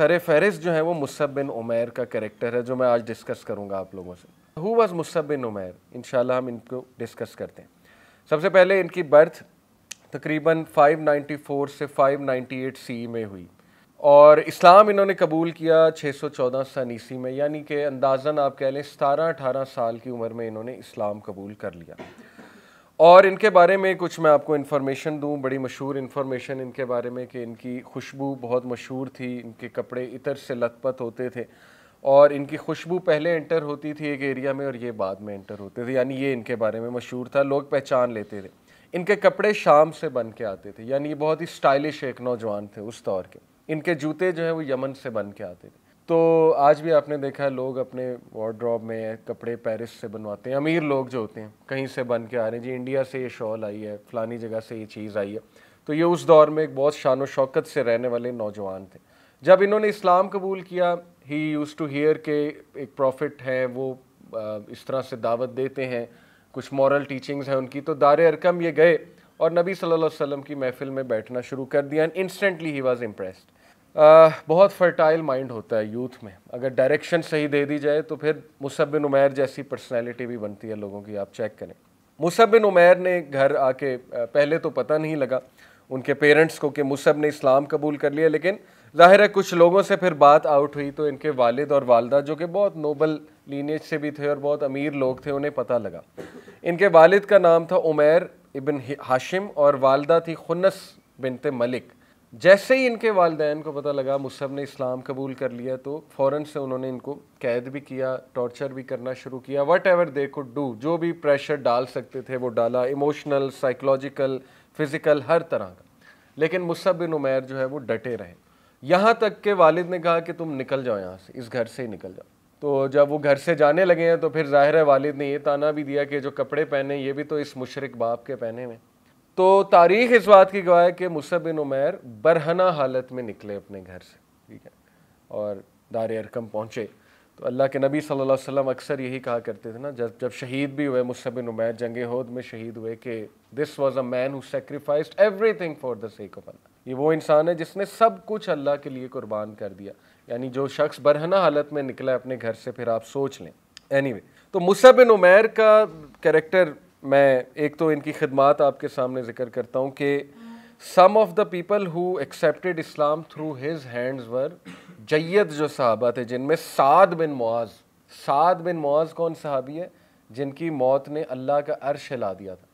سر فہرست جو ہے وہ مصعب بن عمیر کا کریکٹر ہے جو میں آج ڈسکس کروں گا آپ لوگوں سے. ہو واز مصعب بن عمیر؟ انشاءاللہ ہم ان کو ڈسکس کرتے ہیں. سب سے پہلے ان کی برتھ تقریباً 594 سے 598 سی میں ہوئی اور اسلام انہوں نے قبول کیا 614 سن عیسوی میں، یعنی کہ اندازاً آپ کہہ لیں 17-18 سال کی عمر میں انہوں نے اسلام قبول کر لیا. اور ان کے بارے میں کچھ میں آپ کو انفارمیشن دوں، بڑی مشہور انفارمیشن ان کے بارے میں کہ ان کی خوشبو بہت مشہور تھی، ان کے کپڑے عطر سے لت پت ہوتے تھے اور ان کی خوشبو پہلے انٹر ہوتی تھی ایک ایریا میں اور یہ بعد میں انٹر ہوتے تھے، یعنی یہ ان کے بارے میں مشہور تھا، لوگ پہچان لیتے تھے. ان کے کپڑے شام سے بن کے آتے تھے، یعنی یہ بہت ہی سٹائلش ایک نوجوان تھے اس دور کے. ان کے جوتے جو ہیں وہ یمن سے بن کے آتے تھے. تو آج بھی آپ نے دیکھا ہے لوگ اپنے وارڈروب میں کپڑے پیرس سے بنواتے ہیں، امیر لوگ جو ہوتے ہیں کہیں سے بن کے آ رہے ہیں، جی انڈیا سے یہ شال آئی ہے، فلانی جگہ سے یہ چیز آئی ہے. تو یہ اس دور میں ایک بہت شان و شوکت سے رہنے والے نوجوان تھے. جب انہوں نے اسلام قبول کیا، ہی یوز ٹو ہیئر کہ ایک پروفٹ ہیں، وہ اس طرح سے دعوت دیتے ہیں، کچھ مورل ٹیچنگز ہیں ان کی. تو دار ارقم یہ گئے اور نبی صلی اللہ علیہ وسلم کی محفل میں بیٹھنا شروع کر دیا. Instantly he was impressed. بہت فرٹائل مائنڈ ہوتا ہے یوتھ میں، اگر ڈائریکشن صحیح دے دی جائے تو پھر مصعب بن عمیر جیسی پرسنالٹی بھی بنتی ہے لوگوں کی. آپ چیک کریں مصعب بن عمیر نے گھر آ کے پہلے تو پتہ نہیں لگا ان کے پیرنٹس کو کہ مصعب نے اسلام قبول کر لیا، لیکن ظاہر ہے کچھ لوگوں سے پھر بات آؤٹ ہوئی تو ان کے والد اور والدہ جو کہ بہت نوبل لینیج سے بھی تھے اور بہت امیر لوگ تھے، انہیں پتہ لگا. ان کے والد کا نام تھا عمیر ابن ہاشم اور والدہ تھی خنس بنت ملک. جیسے ہی ان کے والدین کو پتہ لگا مصعب نے اسلام قبول کر لیا تو فوراً سے انہوں نے ان کو قید بھی کیا، ٹارچر بھی کرنا شروع کیا. What ever they could do, جو بھی پریشر ڈال سکتے تھے وہ ڈالا، ایموشنل، سائیکولوجیکل، فزیکل، ہر طرح کا. لیکن مصعب بن عمیر جو ہے وہ ڈٹے رہے، یہاں تک کہ والد نے کہا کہ تم نکل جاؤ یہاں سے، اس گھر سے ہی نکل جاؤ. تو جب وہ گھر سے جانے لگے ہیں تو پھر ظاہر ہے والد نے یہ تانا بھی دیا کہ جو کپڑے پہنے یہ بھی تو اس مشرک باپ کے پہنے ہوئے. تو تاریخ اس بات کی گواہ ہے کہ مصعب بن عمیر برہنہ حالت میں نکلے اپنے گھر سے، ٹھیک ہے، اور دار ارقم پہنچے. تو اللہ کے نبی صلی اللہ علیہ وسلم اکثر یہی کہا کرتے تھے نا، جب شہید بھی ہوئے مصعب بن عمیر، جنگ احد میں شہید ہوئے، کہ this was a man who sacrificed everything for the sake of Allah. یہ وہ انسان ہے جس نے سب کچھ اللہ کے لیے قربان کر دیا. یعنی جو شخص برہنہ حالت میں نکلا اپنے گھر سے، پھر آپ سوچ لیں. اینی تو مصعب بن عمیر کا کریکٹر میں ایک تو ان کی خدمات آپ کے سامنے ذکر کرتا ہوں کہ some of the people who accepted اسلام تھرو ہز ہینڈز ور جید جو صحابہ تھے، جن میں سعد بن معاذ. سعد بن معاذ کون صحابی ہے؟ جن کی موت نے اللہ کا عرش ہلا دیا تھا.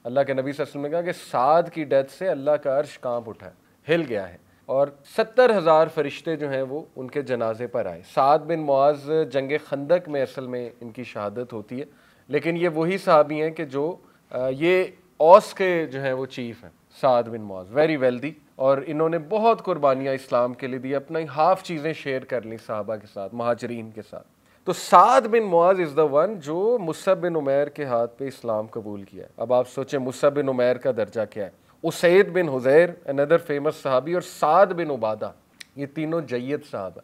اللہ کے نبی صلی اللہ علیہ وسلم نے کہا کہ سعد کی ڈیتھ سے اللہ کا عرش کانپ اٹھا ہے، ہل گیا ہے، اور 70,000 فرشتے جو ہیں وہ ان کے جنازے پر آئے. سعد بن معاذ جنگ خندق میں اصل میں ان کی شہادت ہوتی ہے، لیکن یہ وہی صحابی ہیں کہ جو یہ اوس کے جو ہیں وہ چیف ہیں. سعد بن معاذ ویری ویلدی، اور انہوں نے بہت قربانیاں اسلام کے لیے دی، اپنا ہاف چیزیں شیئر کر لیں صحابہ کے ساتھ، مہاجرین کے ساتھ. تو سعد بن معاذ از دا ون جو مصعب بن عمیر کے ہاتھ پہ اسلام قبول کیا ہے. اب آپ سوچیں مصعب بن عمیر کا درجہ کیا ہے. اسید بن حذیر another فیمس صحابی، اور سعد بن عبادہ، یہ تینوں جید صحابہ.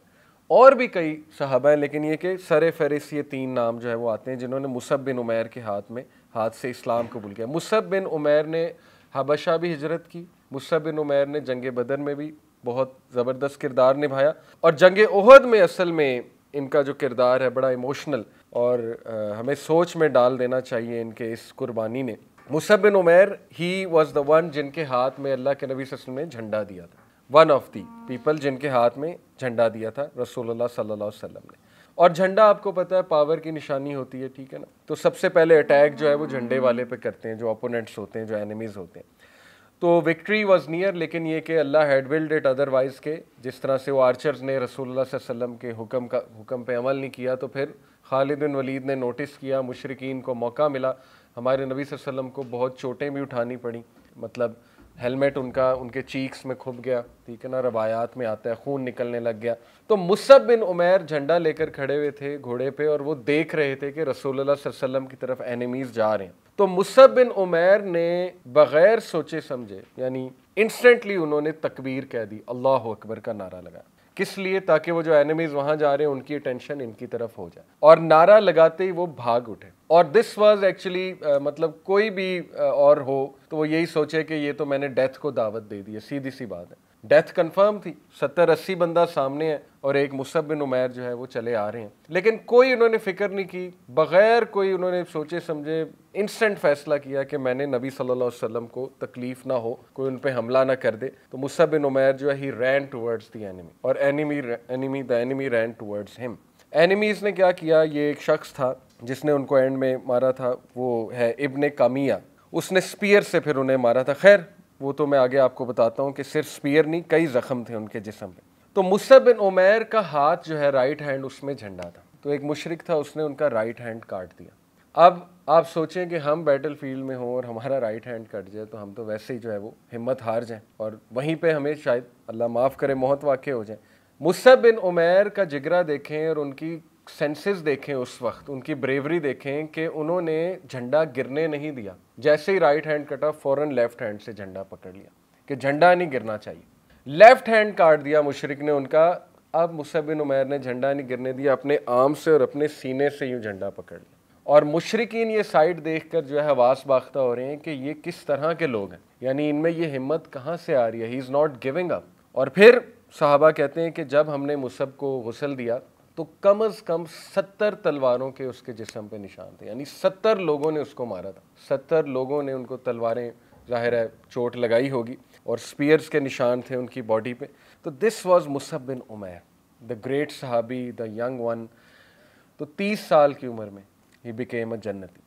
اور بھی کئی صحابہ ہیں لیکن یہ کہ سر فہرست یہ تین نام جو ہے وہ آتے ہیں جنہوں نے مصعب بن عمیر کے ہاتھ سے اسلام قبول کیا. مصعب بن عمیر نے حبشہ بھی ہجرت کی. مصعب بن عمیر نے جنگ بدر میں بھی بہت زبردست کردار نبھایا، اور جنگ احد میں اصل میں ان کا جو کردار ہے بڑا ایموشنل اور ہمیں سوچ میں ڈال دینا چاہیے ان کے اس قربانی نے. مصعب بن عمیر ہی واز دا ون جن کے ہاتھ میں اللہ کے نبی صلی اللہ علیہ وسلم نے جھنڈا دیا تھا. ون آف دی پیپل جن کے ہاتھ میں جھنڈا دیا تھا رسول اللہ صلی اللہ علیہ وسلم نے. اور جھنڈا آپ کو پتہ ہے پاور کی نشانی ہوتی ہے، ٹھیک ہے نا. تو سب سے پہلے اٹیک جو ہے وہ جھنڈے والے پہ کرتے ہیں جو اپوننٹس ہوتے ہیں، جو اینیمیز ہوتے ہیں. تو وکٹری واز نیئر، لیکن یہ کہ اللہ ہیڈ ولڈ اٹ ادروائز، کہ جس طرح سے وہ آرچرز نے رسول اللہ صلی اللہ علیہ وسلم کے حکم پہ عمل نہیں کیا تو پھر خالد بن ولید نے نوٹس کیا، مشرکین کو موقع ملا، ہمارے نبی صلی اللہ علیہ وسلم کو بہت چوٹیں بھی اٹھانی پڑیں، مطلب ہیلمٹ ان کے چیکس میں کھپ گیا، ٹھیک ہے نا، روایات میں آتا ہے خون نکلنے لگ گیا. تو مصعب بن عمیر جھنڈا لے کر کھڑے ہوئے تھے گھوڑے پہ، اور وہ دیکھ رہے تھے کہ رسول اللہ صلی اللہ علیہ وسلم کی طرف اینیمیز جا رہے ہیں. تو مصعب بن عمیر نے بغیر سوچے سمجھے، یعنی انسٹنٹلی انہوں نے تکبیر کہہ دی، اللہ اکبر کا نعرہ لگا. کس لیے؟ تاکہ وہ جو اینیمیز وہاں جا رہے ہیں ان کی اٹینشن ان کی طرف ہو جائے. اور نعرہ لگاتے ہی وہ بھاگ اٹھے. اور دس واز ایکچولی مطلب کوئی بھی اور ہو تو وہ یہی سوچے کہ یہ تو میں نے ڈیتھ کو دعوت دے دی ہے، سیدھی سی بات ہے. डेथ कंफर्म थी, 70-80 बंदा सामने है और एक मुसअब बिन उमैर जो है वो चले आ रहे हैं, लेकिन कोई उन्होंने फिक्र नहीं की, बगैर कोई उन्होंने सोचे समझे इंस्टेंट फैसला किया कि मैंने नबी सल्लल्लाहु अलैहि वसल्लम को तकलीफ ना हो, कोई उन पे हमला ना कर दे। तो मुसअब बिन उमैर जो है he ran towards the enemy और the enemy ran towards him. Enemies ने क्या किया, ये एक शख्स था जिसने उनको एंड में मारा था, वो है इब्ने कामिया, उसने स्पीयर से फिर उन्हें मारा था। खैर वो तो मैं आगे आपको बताता हूँ कि सिर्फ स्पीयर नहीं, कई जख्म थे उनके जिस्म पे। तो मुसअब बिन उमैर का हाथ जो है राइट हैंड, उसमें झंडा था, तो एक मुशरिक था, उसने उनका राइट हैंड काट दिया। अब आप सोचें कि हम बैटल फील्ड में हों और हमारा राइट हैंड कट जाए तो हम तो वैसे ही जो है वो हिम्मत हार जाएं और वहीं पे हमें शायद अल्लाह माफ़ करे मौत वाक़ई हो जाए। मुसअब बिन उमैर का जिगरा देखें और उनकी सेंसेस देखें, उस वक्त उनकी ब्रेवरी देखें कि उन्होंने झंडा गिरने नहीं दिया। जैसे ही राइट हैंड कटा फौरन लेफ्ट हैंड से झंडा पकड़ लिया कि झंडा नहीं गिरना चाहिए। लेफ्ट हैंड काट दिया मुशरिक ने उनका। अब मुसअब बिन उमैर ने झंडा नहीं गिरने दिया, अपने आर्म से और अपने सीने से यूं झंडा पकड़ लिया। और मुशरिकीन ये साइड देखकर जो है हवास बाख्ता हो रहे हैं कि ये किस तरह के लोग हैं, यानी इनमें ये हिम्मत कहाँ से आ रही है, he is not giving up. और फिर सहाबा कहते हैं कि जब हमने मुसअब को गुस्ल दिया तो कम अज़ कम 70 तलवारों के उसके जिस्म पे निशान थे, यानी 70 लोगों ने उसको मारा था, 70 लोगों ने उनको तलवारें ज़ाहिर है चोट लगाई होगी और स्पीयर्स के निशान थे उनकी बॉडी पे। तो this was Musab bin Umair, the great सहाबी, द यंग वन। तो 30 साल की उम्र में ही बिकेम अ जन्नती।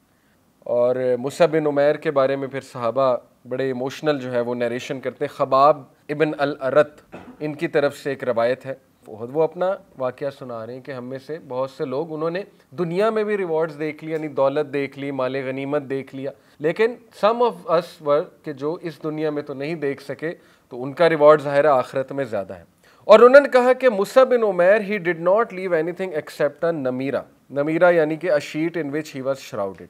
और मुसअब बिन उमैर के बारे में फिर सहाबा बड़े इमोशनल जो है वो नरेशन करते हैं। खबाब इब्न अल अरत इनकी तरफ से एक रवायत है, वो अपना वाक़या सुना रहे हैं कि हम में से बहुत से लोग उन्होंने दुनिया में भी रिवॉर्ड्स देख लिया, यानी दौलत देख ली, माले गनीमत देख लिया, लेकिन सम ऑफ अस वर कि जो इस दुनिया में तो नहीं देख सके, तो उनका रिवॉर्ड ज़ाहिर आखिरत में ज़्यादा है। और उन्होंने कहा कि मुसअब बिन उमैर he did not leave anything except a नमीरा, नमीरा यानी कि a sheet in which he was shrouded.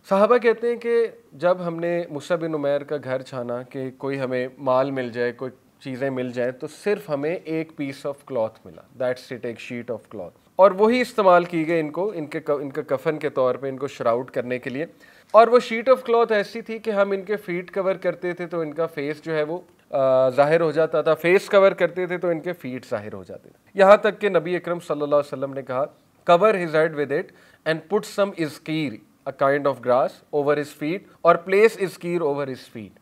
साहबा कहते हैं कि जब हमने मुसअब बिन उमैर का घर छाना कि कोई हमें माल मिल जाए, कोई चीज़ें मिल जाएं, तो सिर्फ हमें एक पीस ऑफ क्लॉथ मिला, दैट्स इट, एक शीट ऑफ क्लॉथ, और वही इस्तेमाल की गई इनको इनके कफन के तौर पे, इनको श्राउड करने के लिए। और वो शीट ऑफ क्लॉथ ऐसी थी कि हम इनके फीट कवर करते थे तो इनका फेस जो है वो ज़ाहिर हो जाता था, फेस कवर करते थे तो इनके फीट ज़ाहिर हो जाते थे। यहाँ तक कि नबी अकरम सल्लल्लाहु अलैहि वसल्लम ने कहा cover his head with it and put some इज़कीर a kind of grass over his feet और प्लेस इज़कीर ओवर हिज फीट।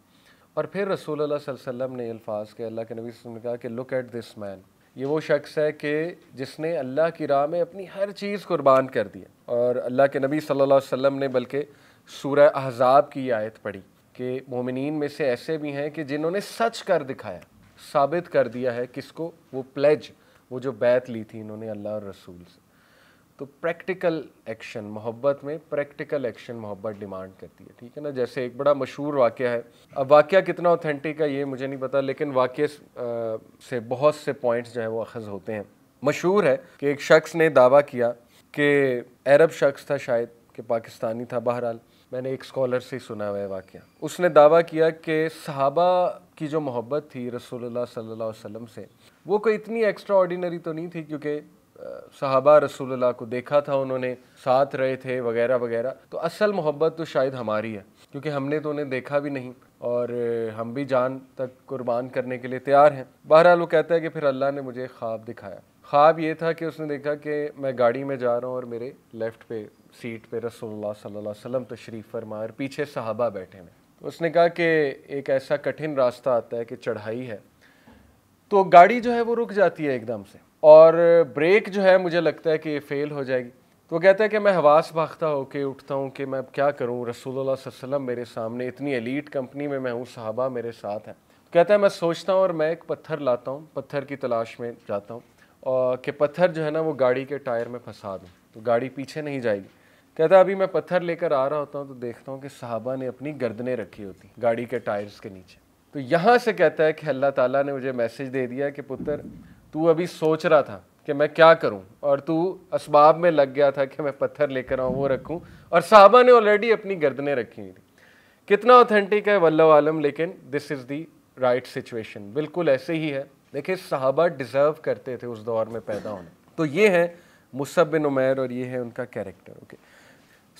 और फिर रसूलुल्लाह सल्लल्लाहु अलैहि वसल्लम ने अल्फाज के, अल्लाह के नबी सल्लल्लाहु अलैहि वसल्लम ने कहा कि लुक एट दिस मैन, ये वो शख्स है कि जिसने अल्लाह की राह में अपनी हर चीज़ कुर्बान कर दी। और अल्लाह के नबी सल्लल्लाहु अलैहि वसल्लम ने बल्कि सूरह अहज़ाब की आयत पढ़ी कि मोमिनीन में से ऐसे भी हैं कि जिन्होंने सच कर दिखाया, साबित कर दिया है किसको, वो प्लेज, वो जो बैत ली थी इन्होंने अल्लाह और रसूल से। तो प्रैक्टिकल एक्शन, मोहब्बत में प्रैक्टिकल एक्शन मोहब्बत डिमांड करती है, ठीक है ना। जैसे एक बड़ा मशहूर वाक़या है, अब वाक़या कितना ऑथेंटिक है ये मुझे नहीं पता, लेकिन वाक़ये से बहुत से पॉइंट्स जो है वो अखज़ होते हैं। मशहूर है कि एक शख्स ने दावा किया कि अरब शख्स था शायद, कि पाकिस्तानी था, बहरहाल मैंने एक स्कॉलर से ही सुना हुआ है वाक़या। उसने दावा किया कि सहाबा की जो मोहब्बत थी रसूलुल्लाह सल्लल्लाहु अलैहि वसल्लम से, वो कोई इतनी एक्स्ट्रा ऑर्डिनरी तो नहीं थी, क्योंकि सहाबा रसूलुल्लाह को देखा था उन्होंने, साथ रहे थे वगैरह वगैरह। तो असल मोहब्बत तो शायद हमारी है, क्योंकि हमने तो उन्हें देखा भी नहीं और हम भी जान तक कुर्बान करने के लिए तैयार हैं। बहरहाल वो कहता है कि फिर अल्लाह ने मुझे ख्वाब दिखाया। ख्वाब ये था कि उसने देखा कि मैं गाड़ी में जा रहा हूँ और मेरे लेफ़्ट पे सीट पे रसूलुल्लाह सल्लल्लाहु अलैहि वसल्लम तशरीफ़ फरमा और पीछे सहाबा बैठे हैं। तो उसने कहा कि एक ऐसा कठिन रास्ता आता है कि चढ़ाई है, तो गाड़ी जो है वो रुक जाती है एकदम से और ब्रेक जो है मुझे लगता है कि ये फेल हो जाएगी। तो वो कहता है कि मैं हवास भागता होके उठता हूँ कि मैं क्या करूँ, रसूलुल्लाह सल्लल्लाहु अलैहि वसल्लम मेरे सामने, इतनी एलीट कंपनी में मैं हूँ, सहाबा मेरे साथ हैं। कहता है मैं सोचता हूँ और मैं एक पत्थर लाता हूँ, पत्थर की तलाश में जाता हूँ और कि पत्थर जो है ना वो गाड़ी के टायर में फंसा दूँ तो गाड़ी पीछे नहीं जाएगी। कहता है अभी मैं पत्थर लेकर आ रहा होता हूँ तो देखता हूँ कि सहाबा ने अपनी गर्दनें रखी होती गाड़ी के टायर्स के नीचे। तो यहाँ से कहता है कि अल्लाह ताला ने मुझे मैसेज दे दिया कि पुत्र तू अभी सोच रहा था कि मैं क्या करूं और तू असबाब में लग गया था कि मैं पत्थर लेकर आऊं वो रखूं, और साहबा ने ऑलरेडी अपनी गर्दनें रखी हुई थी। कितना ऑथेंटिक है वल्लाहु आलम, लेकिन this is the right situation, बिल्कुल ऐसे ही है। देखिए साहबा डिज़र्व करते थे उस दौर में पैदा होना। तो ये है मुसअब बिन उमैर और ये है उनका कैरेक्टर। ओके,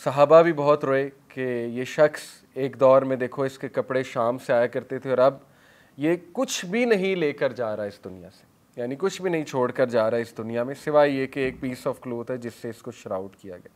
सहाबा भी बहुत रोए कि ये शख्स एक दौर में देखो इसके कपड़े शाम से आया करते थे और अब یہ کچھ بھی نہیں لے کر جا رہا اس دنیا سے, یعنی کچھ بھی نہیں چھوڑ کر جا رہا اس دنیا میں سوائے یہ کہ ایک پیس آف کلوتھ ہے جس سے اس کو شراؤٹ کیا گیا.